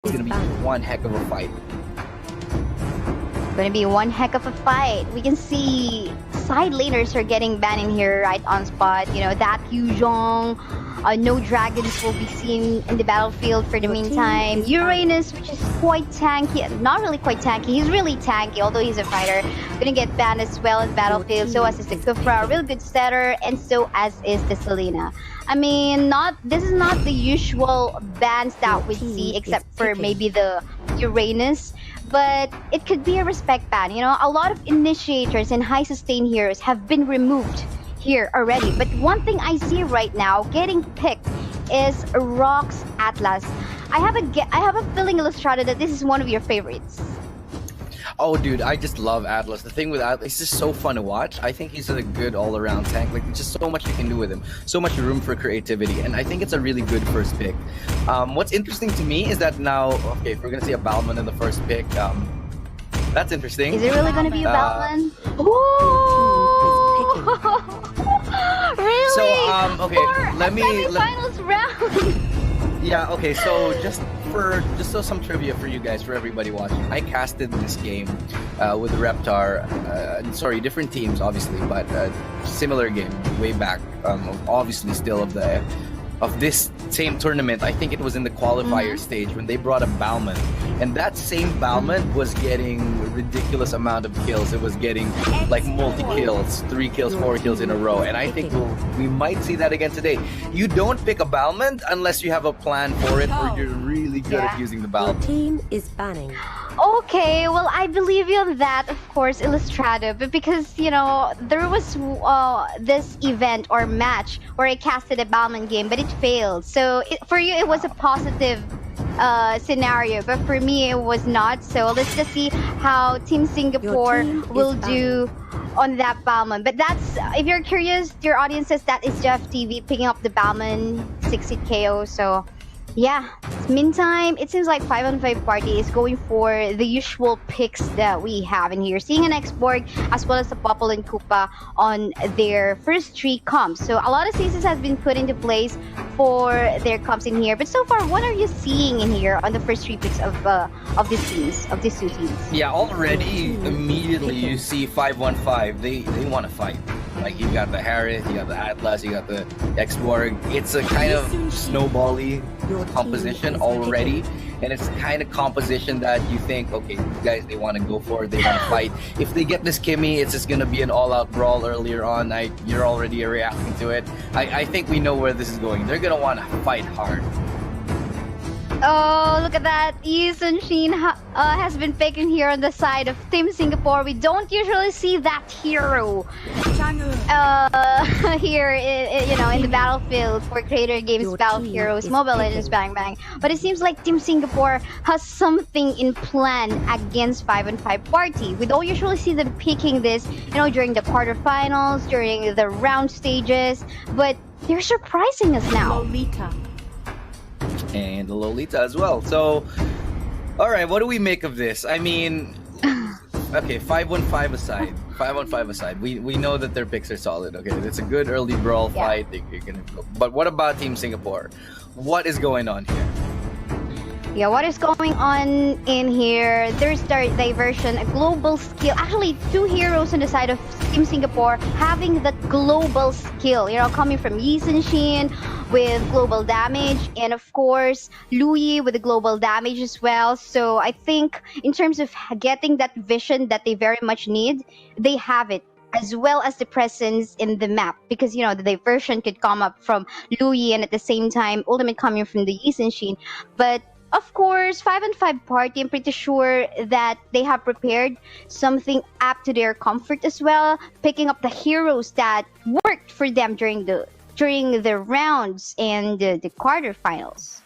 it's gonna be one heck of a fight. Gonna be one heck of a fight. We can see side laners are getting banned in here right on spot. You know, that Yuzhong, no dragons will be seen in the battlefield for the meantime. Uranus, which is quite tanky, not really quite tanky, he's really tanky, although he's a fighter, gonna get banned as well in the battlefield. So as is the Kufra, real good setter, and so as is the Selena. I mean, this is not the usual bans that we see, except for maybe the Uranus. But it could be a respect ban. You know, a lot of initiators and high sustain heroes have been removed here already. But one thing I see right now getting picked is Rock's Atlas. I have a feeling, Illustrata, that this is one of your favorites. Oh, dude, I just love Atlas. The thing with Atlas, it's just so fun to watch. I think he's a good all-around tank. Like, there's just so much you can do with him. So much room for creativity. And I think it's a really good first pick. What's interesting to me is that now, okay, if we're going to see a Balman in the first pick, that's interesting. Is it really going to be a Balman? Really? So, okay, let me... Finals round! Yeah, okay, so just some trivia for you guys, for everybody watching. I casted this game with the Reptar, different teams obviously, but similar game way back, obviously still of this same tournament. I think it was in the qualifier stage when they brought a Balman, and that same Balman was getting ridiculous amount of kills. It was getting like multi-kills, 3 kills, 4 kills in a row, and I think we might see that again today. You don't pick a Balman unless you have a plan for it, or you're really good at using the Balman. Your team is banning. Okay, well, I believe you on that, of course, Illustrata, but because, you know, there was this event or match where I casted a Balman game, but it failed. So for you, it was a positive scenario, but for me, it was not. So let's just see how Team Singapore will do on that Balman. But that's, if you're curious, your audience says that is Jeff TV picking up the Balman 60 KO, so... Yeah, meantime, it seems like 5-on-5 Party is going for the usual picks that we have in here. Seeing an X-Borg as well as the Popol and Koopa on their first 3 comps. So a lot of CCs has been put into place for their comps in here. But so far, what are you seeing in here on the first 3 picks of these teams, of these 2 teams? Yeah, already, immediately you see 5-1-5. They want to fight. Like, you got the Harith, you got the Atlas, you got the X-Borg. It's a kind of snowbally composition already, and it's the kind of composition that you think, okay, these guys, they want to go for it, they want to fight. If they get this Kimmy, it's just going to be an all-out brawl earlier on. You're already reacting to it. I think we know where this is going. They're going to want to fight hard. Oh, look at that. Yi Sun-shin has been taken here on the side of Team Singapore. We don't usually see that hero here, you know, in the battlefield for Creator Games Battle Heroes, Mobile Legends Bang Bang. But it seems like Team Singapore has something in plan against 5-on-5 Party. We don't usually see them picking this, you know, during the quarterfinals, during the round stages, but they're surprising us now. Lolita. And the Lolita as well. So, all right, what do we make of this? I mean, okay, 5-1-5 aside. 5-on-5 aside. We know that their picks are solid. Okay, it's a good early brawl fight. You're gonna go. But what about Team Singapore? What is going on here? Yeah, what is going on in here? There's their diversion, a global skill. Actually, 2 heroes on the side of Team Singapore having the global skill. You know, coming from Yi Sun-shin with global damage, and of course, Louis with the global damage as well. So I think in terms of getting that vision that they very much need, they have it, as well as the presence in the map, because, you know, the diversion could come up from Louis and at the same time ultimate coming from the Yi Sun-shin. But of course, 5-on-5 Party, I'm pretty sure that they have prepared something up to their comfort as well, picking up the heroes that worked for them during the rounds and the quarterfinals.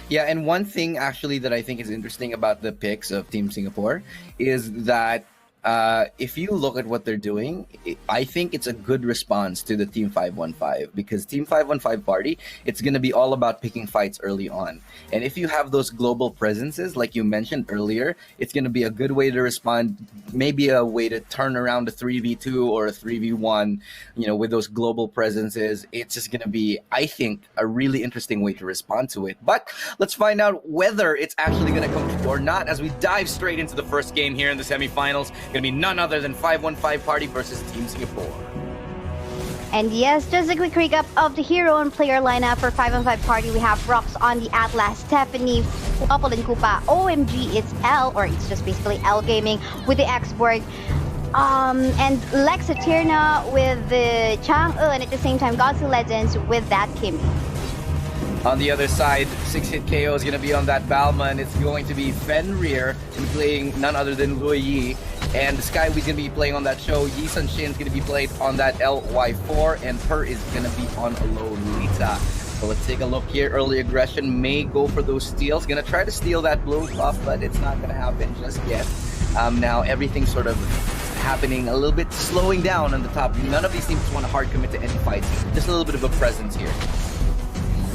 Yeah, and one thing actually that I think is interesting about the picks of Team Singapore is that if you look at what they're doing, I think it's a good response to the Team 515, because Team 515 party, it's going to be all about picking fights early on. And if you have those global presences, like you mentioned earlier, it's going to be a good way to respond, maybe a way to turn around a 3v2 or a 3v1, with those global presences. It's just going to be, I think, a really interesting way to respond to it. But let's find out whether it's actually going to come true or not as we dive straight into the first game here in the semifinals. Going to be none other than 515 Party versus Team Singapore. And yes, just a quick recap of the hero and player lineup for 515 Party. We have Rox on the Atlas, Stephanie, Apple and Koopa, OMG, it's L, or it's just basically L Gaming with the X-Borg. And Lex Eterna with the Chang'e, and at the same time, God's Legends with that Kim. On the other side, 6-hit KO is going to be on that Balma, and it's going to be Fenrir playing none other than Lui Yi. And Skywee's going to be playing on that show. Yi Sun Shin is going to be played on that LY4, and Per is going to be on Lolita. So let's take a look here. Early aggression may go for those steals. Going to try to steal that blow buff, but it's not going to happen just yet. Now everything's sort of happening a little bit, slowing down on the top. None of these teams want to hard commit to any fights. Just a little bit of a presence here.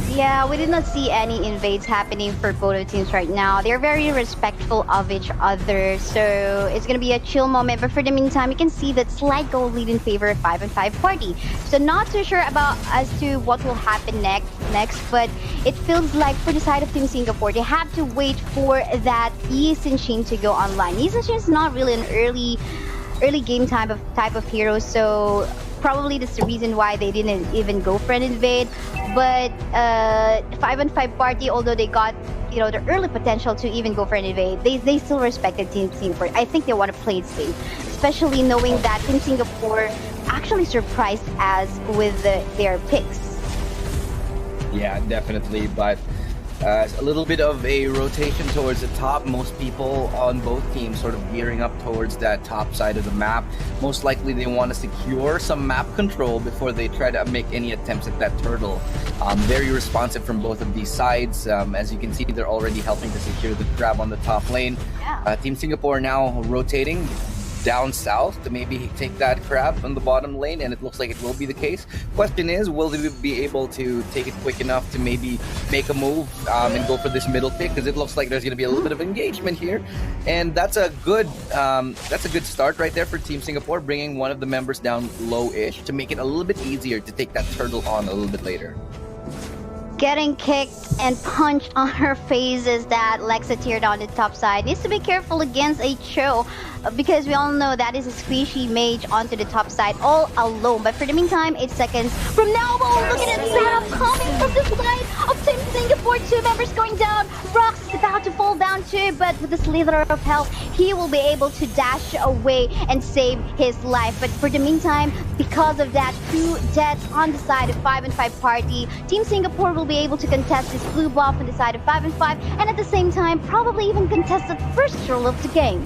Yeah, we did not see any invades happening for both teams right now. They're very respectful of each other, so it's gonna be a chill moment. But for the meantime, you can see that slight goal lead in favor of 515 Party. So not too sure about as to what will happen next, but it feels like for the side of Team Singapore, they have to wait for that Yi Sun Shin to go online. Yi Sun Shin is not really an early game type of hero, so probably that's the reason why they didn't even go for an invade. But 515 Party, although they got the early potential to even go for an invade, they still respected Team Singapore. I think they want to play it safe, especially knowing that Team Singapore actually surprised us with their picks. Yeah, definitely, but a little bit of a rotation towards the top. Most people on both teams sort of gearing up towards that top side of the map. Most likely they want to secure some map control before they try to make any attempts at that turtle. Very responsive from both of these sides. As you can see, they're already helping to secure the grab on the top lane. Yeah. Team Singapore now rotating down south to maybe take that crab on the bottom lane, and it looks like it will be the case. Question is, will they be able to take it quick enough to maybe make a move and go for this middle pick? Because it looks like there's going to be a little bit of engagement here, and that's a good start right there for Team Singapore, bringing one of the members down low-ish to make it a little bit easier to take that turtle on a little bit later. Getting kicked and punched on her face is that Lex Eterna on the top side. Needs to be careful against a Cho, because we all know that is a squishy mage onto the top side all alone. But for the meantime, 8 seconds from now. Oh, look at that setup coming from the side of Team Singapore. 2 members going down. Rox is about to fall down too, but with the slither of health, he will be able to dash away and save his life. But for the meantime, because of that, 2 deaths on the side of 515 Party, Team Singapore will be able to contest this blue buff on the side of 515, and at the same time, probably even contest the first roll of the game.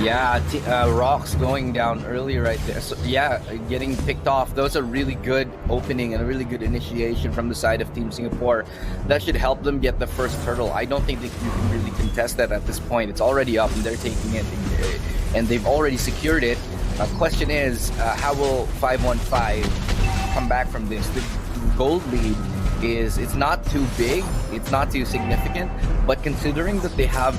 Yeah, Rox going down earlier right there. So yeah, getting picked off. Those are really good opening and a really good initiation from the side of Team Singapore. That should help them get the first turtle. I don't think you can really contest that at this point. It's already up and they're taking it, and they've already secured it. Question is, how will 515 come back from this? The gold lead it's not too big, it's not too significant, but considering that they have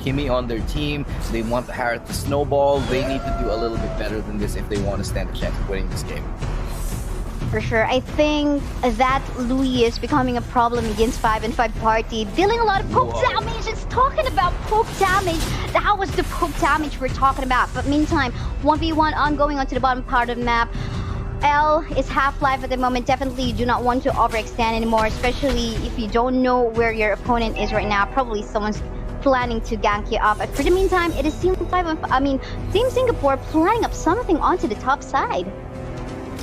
Kimmy on their team, they want the Harriet to snowball, they need to do a little bit better than this if they want to stand a chance of winning this game. For sure. I think that Louis is becoming a problem against 515 Party, dealing a lot of poke damage. It's talking about poke damage. That was the poke damage we're talking about. But meantime, 1v1 ongoing onto the bottom part of the map. L is half-life at the moment. Definitely you do not want to overextend anymore, especially if you don't know where your opponent is right now. Probably someone's planning to gank you up. But for the meantime, it is Team Singapore planning up something onto the top side.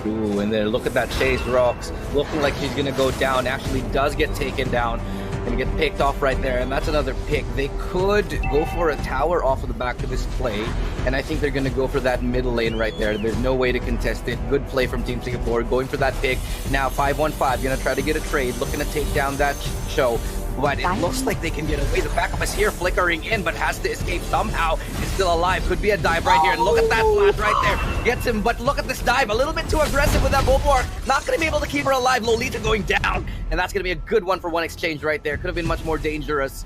Ooh, and then look at that chase. Rox looking like she's gonna go down. Actually does get taken down. Gonna get picked off right there, and that's another pick. They could go for a tower off of the back of this play, and I think they're gonna go for that middle lane right there. There's no way to contest it. Good play from Team Singapore, going for that pick. Now 515 gonna try to get a trade, looking to take down that show. but it looks like they can get away. The backup is here, flickering in, but has to escape somehow. Is still alive. Could be a dive right here. And look at that flash right there. Gets him, but look at this dive. A little bit too aggressive with that bulwark. Not going to be able to keep her alive. Lolita going down. And that's going to be a good one for one exchange right there. Could have been much more dangerous.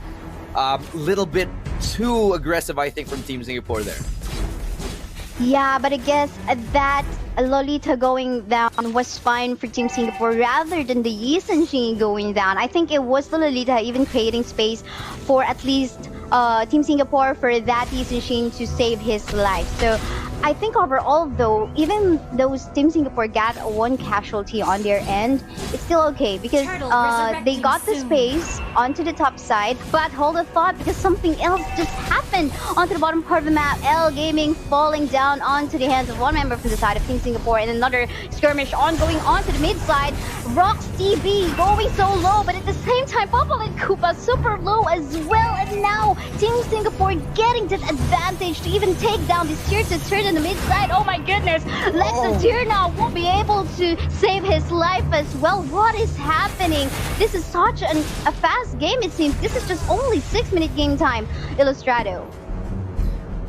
Little bit too aggressive, I think, from Team Singapore there. Yeah, but I guess that Lolita going down was fine for Team Singapore rather than the Yi Sun-shin going down. I think it was the Lolita even creating space for at least Team Singapore for that Yi Sun-shin to save his life. So I think overall though, even those Team Singapore got one casualty on their end, it's still okay because they got the space onto the top side. But hold a thought, because something else just happened onto the bottom part of the map. L Gaming falling down onto the hands of one member from the side of Team Singapore, and another skirmish ongoing onto the mid side. Rox TV going so low, but at the same time Papa and Koopa super low as well. And now Team Singapore getting that advantage to even take down this tier 2 turret in the mid side. Oh my goodness, Lexatirna won't be able to save his life as well. What is happening? This is such a fast game, it seems. This is just only 6-minute game time, Illustrado.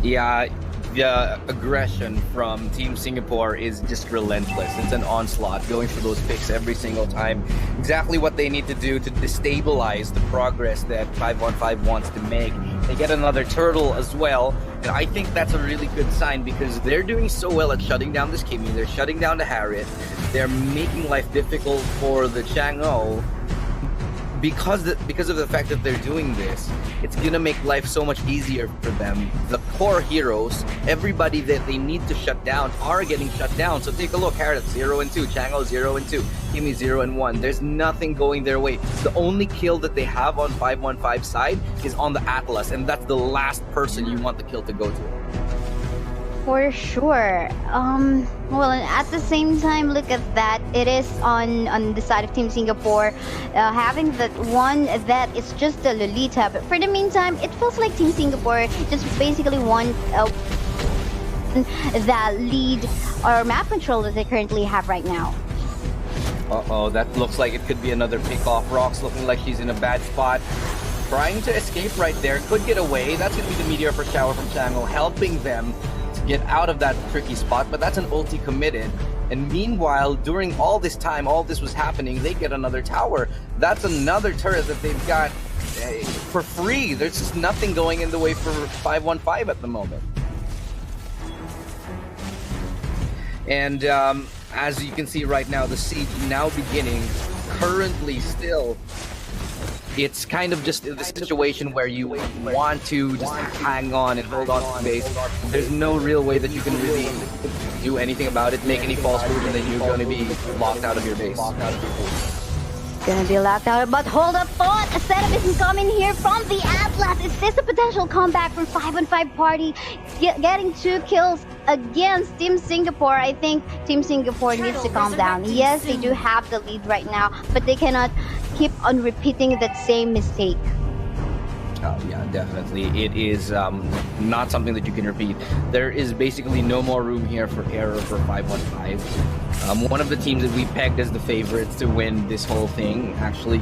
Yeah, the aggression from Team Singapore is just relentless. It's an onslaught, going for those picks every single time. Exactly what they need to do to destabilize the progress that 515 wants to make. They get another turtle as well, and I think that's a really good sign because they're doing so well at shutting down this Kimi. They're shutting down the Harriet. They're making life difficult for the Chang'o. Because of the fact that they're doing this, it's gonna make life so much easier for them. The core heroes, everybody that they need to shut down, are getting shut down. So take a look, Harriet 0 and 2, Chang'o 0 and 2, Kimi 0 and 1. There's nothing going their way. The only kill that they have on 515 side is on the Atlas, and that's the last person you want the kill to go to. For sure. Well, at the same time, look at that. It is on the side of Team Singapore, having that one that is just the Lolita. But for the meantime, it feels like Team Singapore just basically won the lead or map control that they currently have right now. Uh-oh, that looks like it could be another pick-off. Rox looking like she's in a bad spot. Trying to escape right there. Could get away. That's going to be the Meteor for Shower from Chang'o, helping them get out of that tricky spot, but that's an ulti committed. And meanwhile, during all this time, all this was happening, they get another tower. That's another turret that they've got for free. There's just nothing going in the way for 515 at the moment. And as you can see right now, the siege now beginning. Currently still, it's kind of just the situation where you want to just hang on and hold on to the base. There's no real way that you can really do anything about it, make any false moves, and then you're going to be locked out of your base. Gonna be locked out, but hold up thought! A setup isn't coming here from the Atlas. Is this a potential comeback from 515 Party? Getting 2 kills against Team Singapore. I think Team Singapore needs to calm down. Yes, they do have the lead right now, but they cannot keep on repeating that same mistake. Oh, yeah, definitely. It is not something that you can repeat. There is basically no more room here for error for 515. One of the teams that we pegged as the favorites to win this whole thing, actually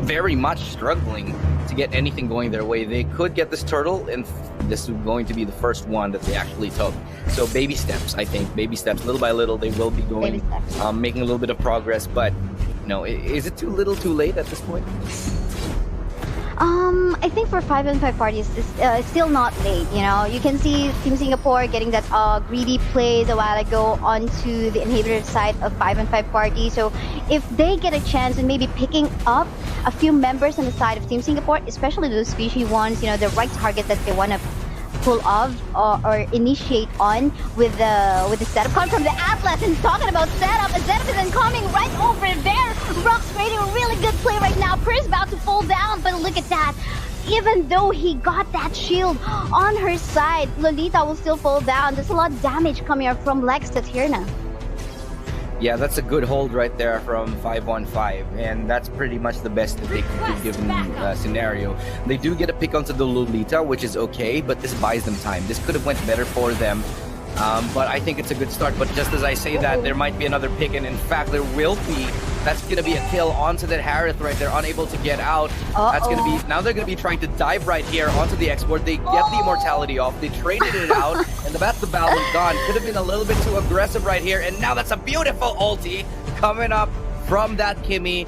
very much struggling to get anything going their way. They could get this turtle, and this is going to be the first one that they actually took. So baby steps, I think. Baby steps, little by little, they will be going, making a little bit of progress. But, you know, is it too little too late at this point? I think for 515 Parties, it's still not late, you know. You can see Team Singapore getting that greedy plays a while ago onto the inhibitor side of 515 Party. So if they get a chance and maybe picking up a few members on the side of Team Singapore, especially those fishy ones, you know, the right target that they want to pull off or initiate on with the setup. Coming from the Atlas, and talking about setup, a setup is incoming right over there. Rox creating a really good play right now. Purse about to fall down, but look at that. Even though he got that shield on her side, Lolita will still fall down. There's a lot of damage coming up from Lexatirna. Yeah, that's a good hold right there from 515, and that's pretty much the best that they could do given scenario. They do get a pick onto the Lolita, which is okay, but this buys them time. This could have went better for them, but I think it's a good start. But just as I say that, there might be another pick, and in fact, there will be That's gonna be a kill onto that Harith right there, unable to get out. That's gonna be, now they're gonna be trying to dive right here onto the export. They get the immortality off, they traded it out, and that's the balance gone. Could have been a little bit too aggressive right here, and now that's a beautiful ulti coming up from that Kimmy.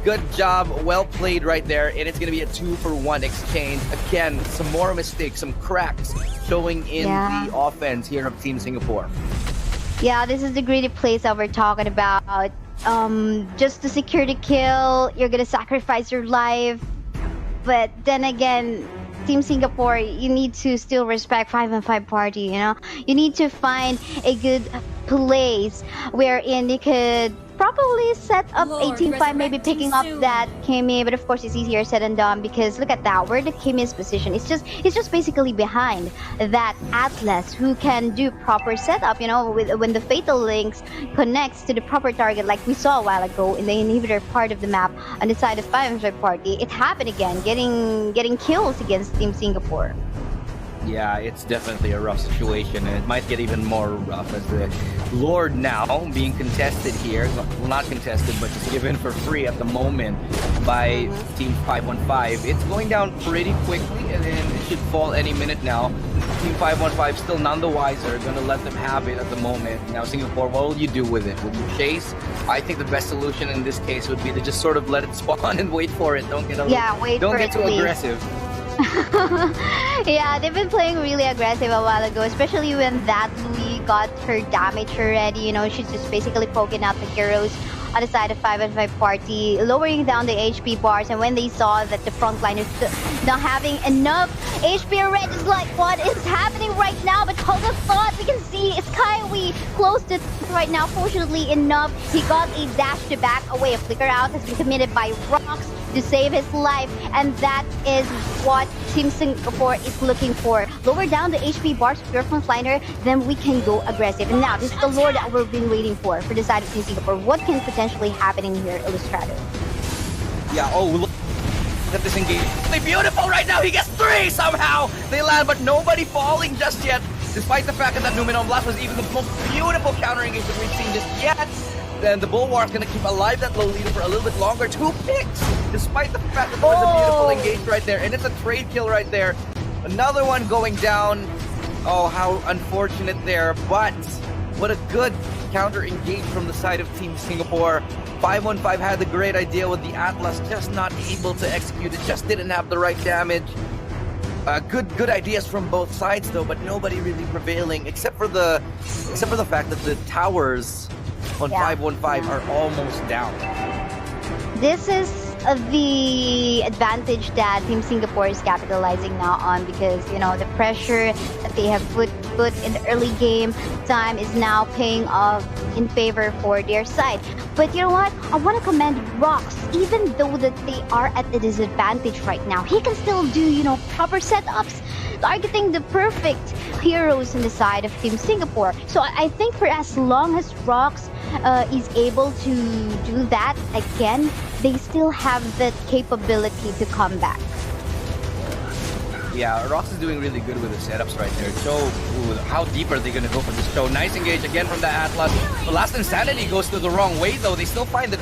Good job, well played right there, and it's gonna be a 2-for-1 exchange. Again, some more mistakes, some cracks showing in the offense here of Team Singapore. Yeah, this is the greedy plays that we're talking about. Just to secure the kill, you're gonna sacrifice your life. But then again, Team Singapore, you need to still respect 5-on-5 party, you know? You need to find a good place wherein you could probably set up a team fight, maybe picking up that Kimmy, but of course it's easier said than done because look at that, where the Kimmy is positioned. It's just basically behind that Atlas who can do proper setup, you know, when the Fatal Links connects to the proper target like we saw a while ago in the inhibitor part of the map on the side of 5-on-5 party. It happened again, getting kills against Team Singapore. Yeah, it's definitely a rough situation, and it might get even more rough as the Lord now being contested here. Well, not contested, but just given for free at the moment by Team 515. It's going down pretty quickly, and then it should fall any minute now. Team 515 still none the wiser, gonna let them have it at the moment. Now Singapore, what will you do with it? Will you chase? I think the best solution in this case would be to just sort of let it spawn and wait for it. Don't get too aggressive. Yeah, they've been playing really aggressive a while ago, especially when that Louis got her damage already. You know, she's just basically poking out the heroes on the side of 5-on-5 party, lowering down the HP bars. And when they saw that the front line is not having enough HP already, it's like, what is happening right now? But hold the thought, we can see Skyway close to right now. Fortunately enough, he got a dash to back away. A flicker out has been committed by Rox to save his life, and that is what Team Singapore is looking for. Lower down the HP bars of your frontliner, then we can go aggressive. And now, this is the lore that we've been waiting for the side of Team Singapore. What can potentially happen in here, Illustrator? Yeah, oh, look at this engagement. They're beautiful right now. He gets 3 somehow. They land, but nobody falling just yet, despite the fact that Numenor Blast was even the most beautiful counter engagement we've seen just yet. Then the Bulwark's gonna keep alive that low leader for a little bit longer. 2 picks, despite the fact that there was a beautiful engage right there, and it's a trade kill right there. Another one going down. Oh, how unfortunate there, but what a good counter engage from the side of Team Singapore. 515 had the great idea with the Atlas, just not able to execute it, just didn't have the right damage. Good ideas from both sides though, but nobody really prevailing, except for the fact that the towers on 515 are almost down. This is the advantage that Team Singapore is capitalizing now on, because you know the pressure that they have put in the early game time is now paying off in favor for their side. But you know what? I want to commend Rox, even though that they are at a disadvantage right now. He can still do, you know, proper setups, targeting the perfect heroes on the side of Team Singapore. So I think for as long as Rox is able to do that again, they still have the capability to come back. Yeah, Rox is doing really good with the setups right there. So, how deep are they going to go for this show? Nice engage again from the Atlas. The last Insanity goes to the wrong way though. They still find the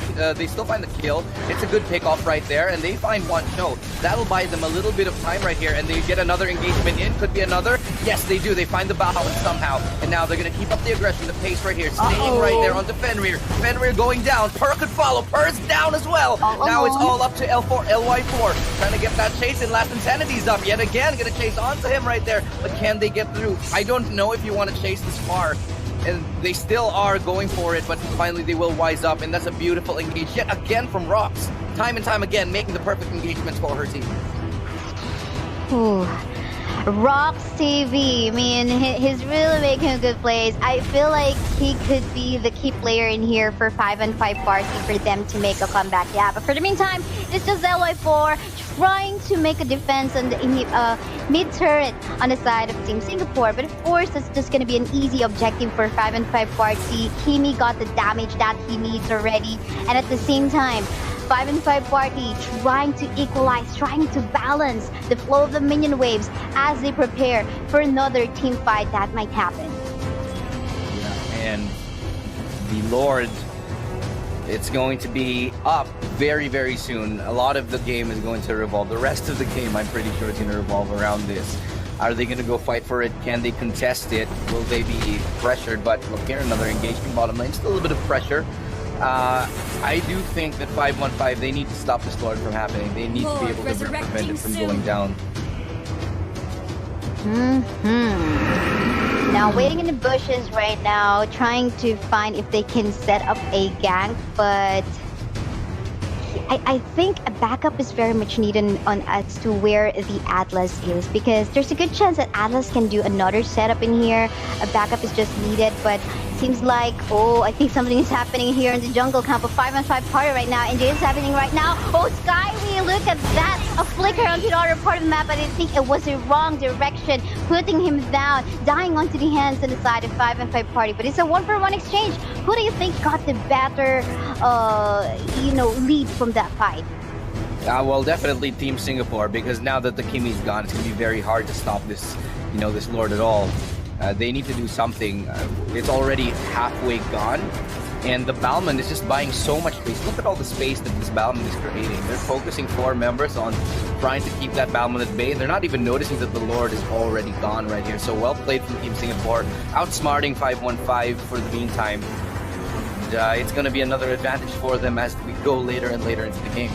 kill. It's a good pick off right there, and they find one show. That'll buy them a little bit of time right here, and they get another engagement in. Could be another. Yes, they do. They find the balance somehow, and now they're going to keep up the aggression, the pace right here. Staying right there onto Fenrir. Fenrir going down. Per could follow. Per's down as well. Now it's all up to L4, LY4, trying to get that chase in. Last Insanity's up yet again. Gonna chase onto him right there, but can they get through? I don't know if you want to chase this far, and they still are going for it, but finally they will wise up, and that's a beautiful engage yet again from Rox. Time and time again, making the perfect engagements for her team. Ooh. Rox TV, I mean, he's really making good plays. I feel like he could be the key player in here for 5-on-5 party for them to make a comeback. Yeah, but for the meantime, it's just LY4 trying to make a defense on the mid turret on the side of Team Singapore. But of course, it's just going to be an easy objective for 5-on-5 party. Kimi got the damage that he needs already, and at the same time, 5-on-5 party trying to equalize, trying to balance the flow of the minion waves as they prepare for another team fight that might happen. Yeah, and the Lord It's going to be up very, very soon. A lot of the game is going to revolve. The rest of the game, I'm pretty sure, is going to revolve around this. Are they going to go fight for it? Can they contest it? Will they be pressured? But look here, another engagement bottom lane. Still a little bit of pressure. I do think that 515, they need to stop this Lord from happening. They need to be able to prevent it from going down. Now waiting in the bushes right now, trying to find if they can set up a gank, but I think a backup is very much needed on as to where the Atlas is, because there's a good chance that Atlas can do another setup in here. A backup is just needed, but seems like, oh, I think something is happening here in the jungle camp of 5-on-5 party right now, and it is happening right now. Oh, Skyway, look at that! A flicker onto the other part of the map, but I think it was the wrong direction, putting him down, dying onto the hands on the side of 5-on-5 party. But it's a 1-for-1 exchange. Who do you think got the better, lead from that fight? Well, definitely Team Singapore, because now that the Kimmy's gone, it's going to be very hard to stop this, this Lord at all. They need to do something. It's already halfway gone, and the Balman is just buying so much space. Look at all the space that this Balman is creating. They're focusing 4 members on trying to keep that Balman at bay. They're not even noticing that the Lord is already gone right here. So well played from Team Singapore, outsmarting 515 for the meantime. And, it's going to be another advantage for them as we go later and later into the game.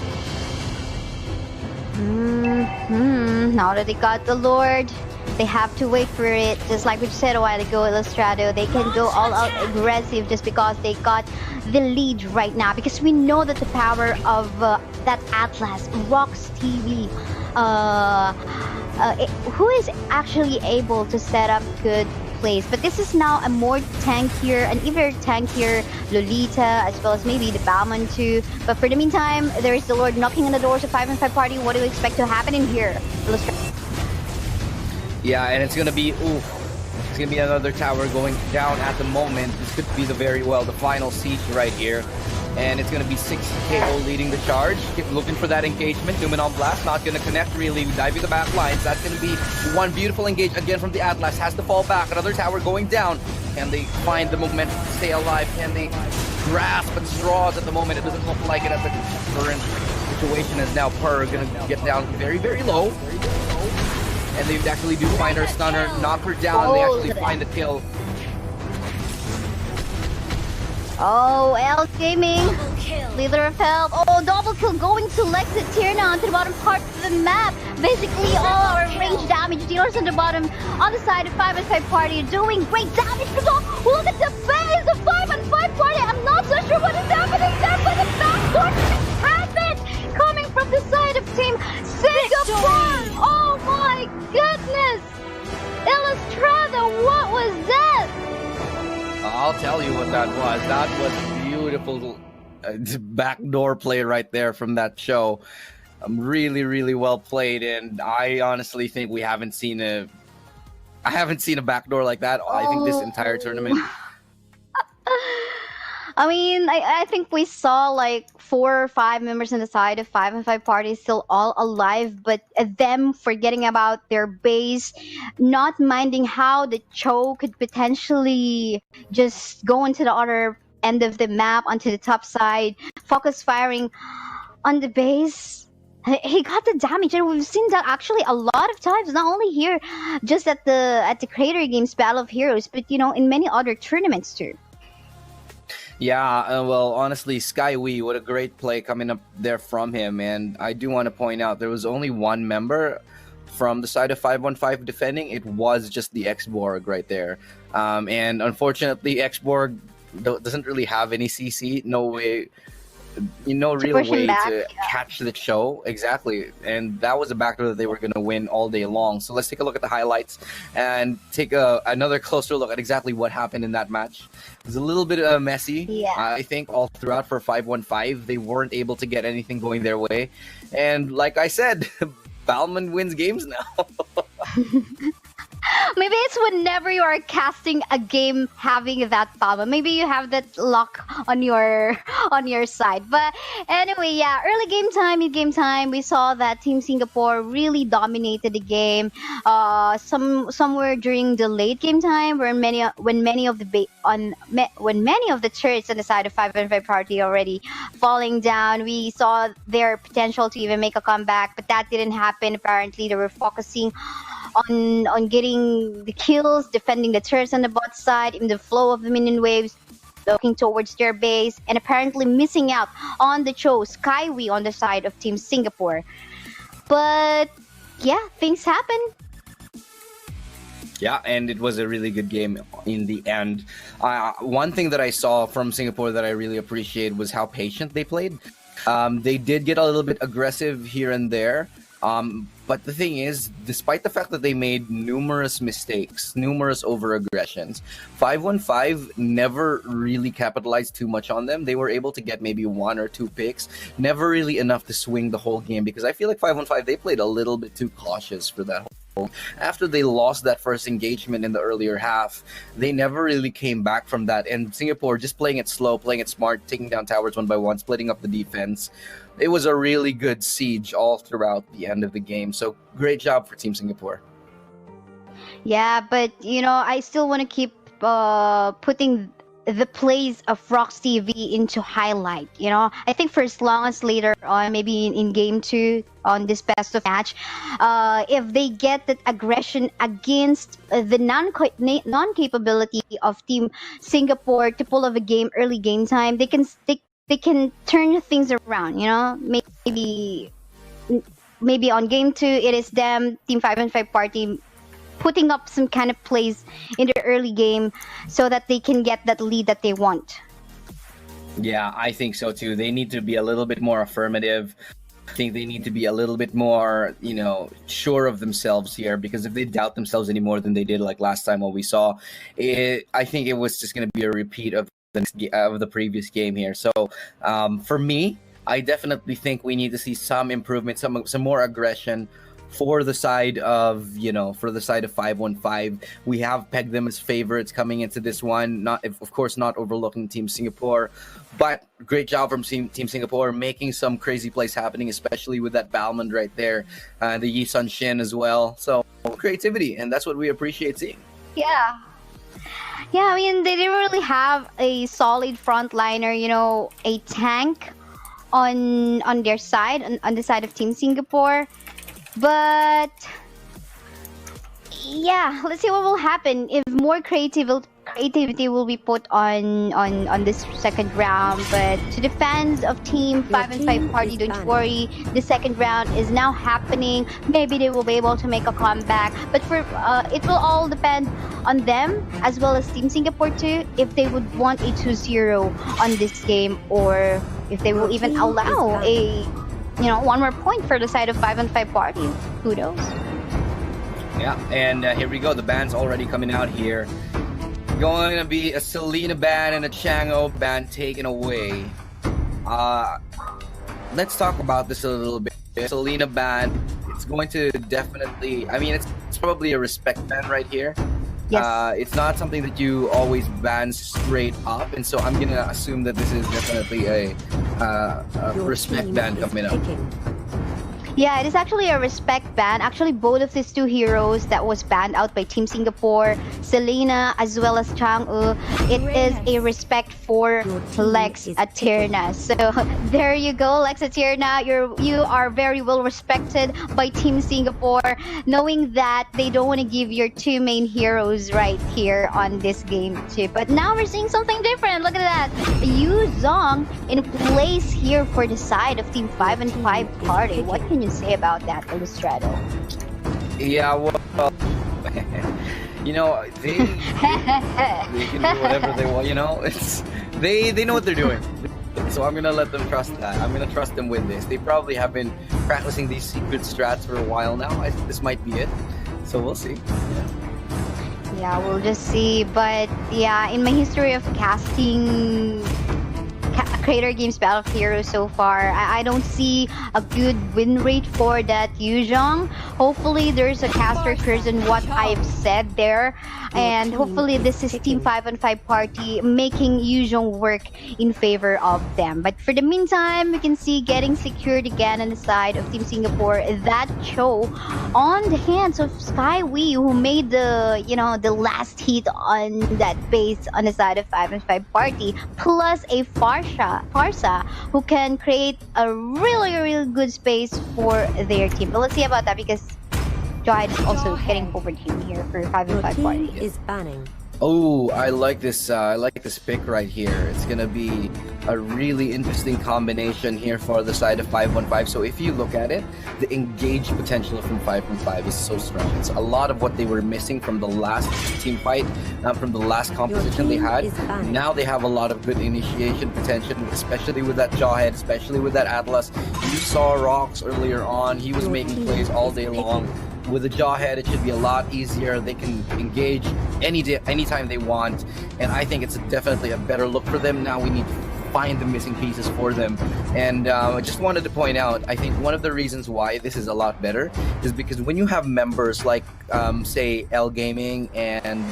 Now that they got the Lord, they have to wait for it. Just like we said a while ago, Illustrado, they can go all out aggressive just because they got the lead right now. Because we know that the power of that Atlas, Rox TV, who is actually able to set up good plays. But this is now a more tankier, an even tankier Lolita, as well as maybe the Balman too. But for the meantime, there is the Lord knocking on the doors of 5-on-5 party. What do you expect to happen in here, Illustrado? Yeah, and it's gonna be it's gonna be another tower going down at the moment. This could be the final siege right here, and it's gonna be 6KO leading the charge. Keep looking for that engagement. Numen on blast, not gonna connect really. Diving the back lines. That's gonna be one beautiful engage again from the Atlas. Has to fall back. Another tower going down. Can they find the momentum to stay alive? Can they grasp at straws at the moment? It doesn't look like it at the current situation, as now Per gonna get down very, very low. And they actually do find her stunner, knock her down, they actually find the kill. Oh, L Gaming, leader of help. Oh, double kill going to Lexit here now onto the bottom part of the map. Basically, all our range damage dealers on the bottom, on the side of 5-on-5 party, are doing great damage. Oh, look at the base of 5-on-5 party. I'm not so sure what is happening there, but the backdoor happened coming from the side of Team Singapore. Oh my goodness! Illustrada, what was that? I'll tell you what that was. That was beautiful backdoor play right there from that show. Really, really well played, and I honestly think I haven't seen a backdoor like that. I think this entire tournament. I mean, I think we saw like 4 or 5 members on the side of 5-on-5 party still all alive, but them forgetting about their base, not minding how the Cho could potentially just go into the other end of the map, onto the top side, focus firing on the base. He got the damage, and we've seen that actually a lot of times, not only here, just at the Creator Games Battle of Heroes, but in many other tournaments too. Yeah, well, honestly, Skyway, what a great play coming up there from him. And I do want to point out, there was only one member from the side of 515 defending. It was just the X-Borg right there. And unfortunately, X-Borg doesn't really have any CC. No way, real way to catch the Cho. Exactly. And that was a backdoor that they were going to win all day long. So let's take a look at the highlights and take another closer look at exactly what happened in that match. It was a little bit messy, yeah. I think, all throughout for 515. They weren't able to get anything going their way. And like I said, Balman wins games now. Maybe it's whenever you are casting a game having that power. Maybe you have that luck on your side. But anyway, yeah, early game time, mid game time, we saw that Team Singapore really dominated the game. Somewhere during the late game time, when many of the turrets on the side of 5-5 party already falling down, we saw their potential to even make a comeback, but that didn't happen. Apparently, they were focusing on getting the kills, defending the turrets on the bot side in the flow of the minion waves, looking towards their base, and apparently missing out on the Skyway on the side of Team Singapore. But yeah, things happen. Yeah, and it was a really good game in the end. One thing that I saw from Singapore that I really appreciate was how patient they played. They did get a little bit aggressive here and there. But the thing is, despite the fact that they made numerous mistakes, numerous over-aggressions, 515 never really capitalized too much on them. They were able to get maybe 1 or 2 picks, never really enough to swing the whole game, because I feel like 515, they played a little bit too cautious for that whole. After they lost that first engagement in the earlier half, they never really came back from that. And Singapore just playing it slow, playing it smart, taking down towers one by one, splitting up the defense. It was a really good siege all throughout the end of the game. So great job for Team Singapore. Yeah, but I still want to keep putting the plays of Rox TV into highlight. I think for as long as later on, maybe in game 2 on this best of match, if they get that aggression against the non-capability of Team Singapore to pull off a game early game time, they can turn things around. Maybe on game 2 it is them, Team 5-5 party, putting up some kind of plays in the early game so that they can get that lead that they want. Yeah, I think so too. They need to be a little bit more affirmative. I think they need to be a little bit more, sure of themselves here, because if they doubt themselves any more than they did like last time what we saw, I think it was just going to be a repeat of the previous game here. So for me, I definitely think we need to see some improvement, some more aggression for the side of 515. We have pegged them as favorites coming into this one. Of course, not overlooking Team Singapore, but great job from Team Singapore, making some crazy plays happening, especially with that Balmond right there, the Yi Sun Shin as well. So creativity, and that's what we appreciate seeing. Yeah. Yeah, I mean, they didn't really have a solid frontliner, a tank on their side, on the side of Team Singapore. But yeah, let's see what will happen if more creativity will be put on this second round. But to the fans of Team 5-5 party, don't worry, the second round is now happening. Maybe they will be able to make a comeback, but it will all depend on them as well as Team Singapore too, if they would want a 2-0 on this game, or if they will even allow a one more point for the side of 5-5 party. Who knows? Yeah, and here we go. The ban's already coming out here. Going to be a Selena ban and a Chang'o ban taken away. Let's talk about this a little bit. Selena ban, it's going to definitely, it's probably a respect ban right here. Yes. It's not something that you always ban straight up, and so I'm gonna assume that this is definitely a respect ban coming up. Yeah, it is actually a respect ban. Actually, both of these two heroes that was banned out by Team Singapore, Selena as well as Chang'e, it is a respect for Lex Aterna. So there you go, Lex Aterna. You are very well respected by Team Singapore, knowing that they don't want to give your two main heroes right here on this game too. But now we're seeing something different. Look at that. Yu Zhong in place here for the side of Team 5-5 party. What can you say about that, Illustrato? Yeah, well, they can do whatever they want. They know what they're doing. So I'm gonna let them trust that. I'm gonna trust them with this. They probably have been practicing these secret strats for a while now. This might be it. So we'll see. Yeah, we'll just see. But yeah, in my history of casting Creator Games Battle of Heroes so far. I don't see a good win rate for that Yuzhong. Hopefully there's a caster curse in what I've said there. And hopefully this is Team 5-on-5 party making Yuzhong work in favor of them. But for the meantime, we can see getting secured again on the side of Team Singapore. That show on the hands of Skywee, who made the last hit on that base on the side of 5-on-5 party, plus a Farsa who can create a really good space for their team. But let's see about that, because Joy is also getting over team here for 5-on-5 party. Is banning. Oh, I like this. I like this pick right here. It's gonna be a really interesting combination here for the side of 5-on-5. So if you look at it, the engage potential from 5-on-5 is so strong. It's a lot of what they were missing from the last team fight, from the last composition they had. Now they have a lot of good initiation potential, especially with that Jawhead, especially with that Atlas. You saw Rocks earlier on. He was making plays all day long. With the Jawhead, it should be a lot easier. They can engage anytime they want, and I think it's definitely a better look for them. Now we need to find the missing pieces for them. And I just wanted to point out, I think one of the reasons why this is a lot better is because when you have members like, say, L Gaming and,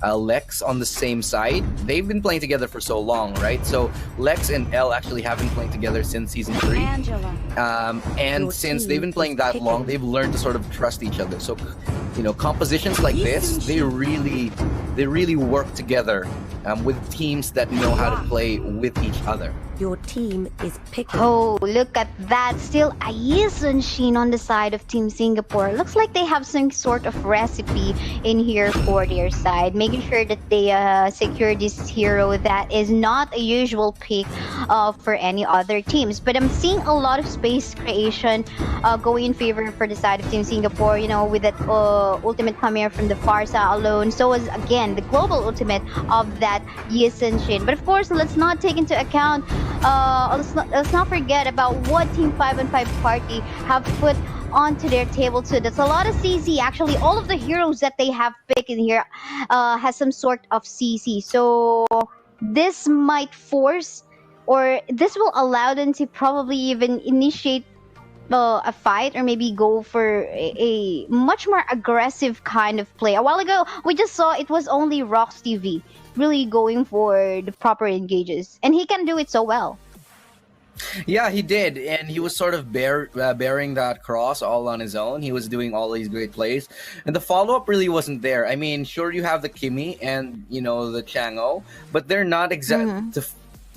Lex on the same side, they've been playing together for so long, right? So Lex and L actually have been playing together since season 3. And since they've been playing that long, they've learned to sort of trust each other. So, compositions like this, they really work together with teams that know how to play with each other. Your team is picking. Oh, look at that. Still a Yisun Shin on the side of Team Singapore. Looks like they have some sort of recipe in here for their side, making sure that they secure this hero that is not a usual pick for any other teams. But I'm seeing a lot of space creation going in favor for the side of Team Singapore, with that ultimate coming here from the Farsa alone. So was, again, the global ultimate of that Yisun Shin. But of course, let's not take into account let's not forget about what Team 5-on-5 party have put onto their table too. That's a lot of CC. Actually, all of the heroes that they have picked in here has some sort of CC. So this might force, or this will allow them to probably even initiate a fight, or maybe go for a much more aggressive kind of play. A while ago, we just saw it was only Rox TV really going for the proper engages, and he can do it so well. Yeah, he did, and he was sort of bearing that cross all on his own. He was doing all these great plays, and the follow-up really wasn't there. I mean, sure, you have the Kimi and the Chang'o, but they're not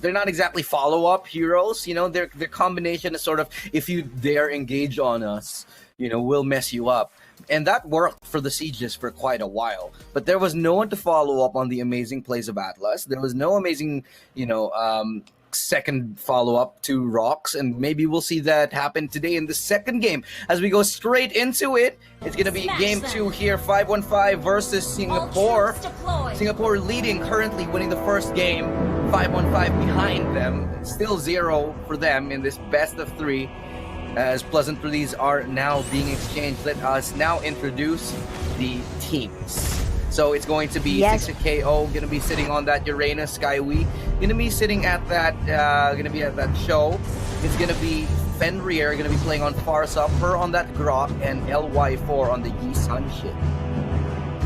they're not exactly follow-up heroes. Their combination is sort of, if you dare engage on us, we'll mess you up. And that worked for the Sieges for quite a while. But there was no one to follow up on the amazing plays of Atlas. There was no amazing, second follow-up to Rocks. And maybe we'll see that happen today in the second game. As we go straight into it, it's going to be game 2 here. 5-on-5 versus Singapore. Singapore leading, currently winning the first game. 5-on-5 behind them. Still 0 for them in this best of 3. As pleasantries are now being exchanged, let us now introduce the teams. So it's going to be 6KO, going to be sitting on that Uranus Skywee, going to be sitting at that, show. It's going to be Fenrir, going to be playing on Farsa, her on that Grok, and LY4 on the Yisun Shin.